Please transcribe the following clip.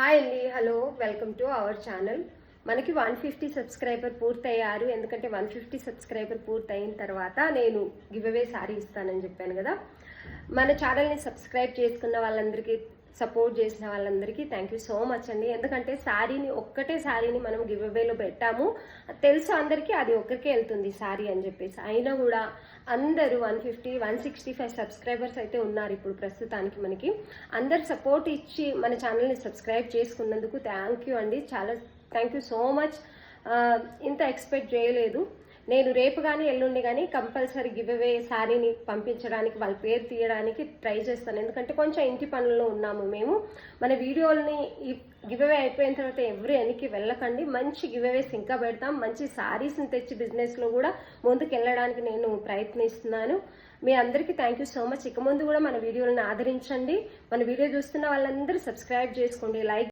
Hi అండి, hello, welcome to our channel. మనకి 150 subscriber పూర్తయ్యారు. ఎందుకంటే 150 సబ్స్క్రైబర్ పూర్తయిన తర్వాత నేను గివ్ అవే సారీ ఇస్తానని చెప్పాను కదా. మన ఛానల్ని సబ్స్క్రైబ్ చేసుకున్న వాళ్ళందరికీ, సపోర్ట్ చేసిన వాళ్ళందరికీ థ్యాంక్ యూ సో మచ్ అండి. ఎందుకంటే ఒక్కటే శారీని మనం గివ్ అవేలో పెట్టాము, తెలుసు అందరికీ, అది ఒక్కరికే వెళ్తుంది శారీ అని చెప్పేసి. అయినా కూడా అందరూ 150, 165 సబ్స్క్రైబర్స్ అయితే ఉన్నారు ఇప్పుడు ప్రస్తుతానికి. మనకి అందరు సపోర్ట్ ఇచ్చి మన ఛానల్ని సబ్స్క్రైబ్ చేసుకున్నందుకు థ్యాంక్ యూ అండి, చాలా థ్యాంక్ యూ సో మచ్. ఇంత ఎక్స్పెక్ట్ చేయలేదు. నేను రేపు కానీ ఎల్లుండి కానీ కంపల్సరీ గివ్ అవే శారీని పంపించడానికి, వాళ్ళ పేరు తీయడానికి ట్రై చేస్తాను. ఎందుకంటే కొంచెం ఇంటి పనుల్లో ఉన్నాము మేము. మన వీడియోల్ని గివ్ అవే అయిపోయిన తర్వాత ఎవరు వెనక్కి వెళ్ళకండి. మంచి గివ్ అవేస్ ఇంకా పెడతాం. మంచి శారీస్ని తెచ్చి బిజినెస్లో కూడా ముందుకు వెళ్ళడానికి నేను ప్రయత్నిస్తున్నాను. మీ అందరికీ థ్యాంక్ యూ సో మచ్. ఇక ముందు కూడా మన వీడియోలను ఆదరించండి. మన వీడియో చూస్తున్న వాళ్ళందరూ సబ్స్క్రైబ్ చేసుకోండి, లైక్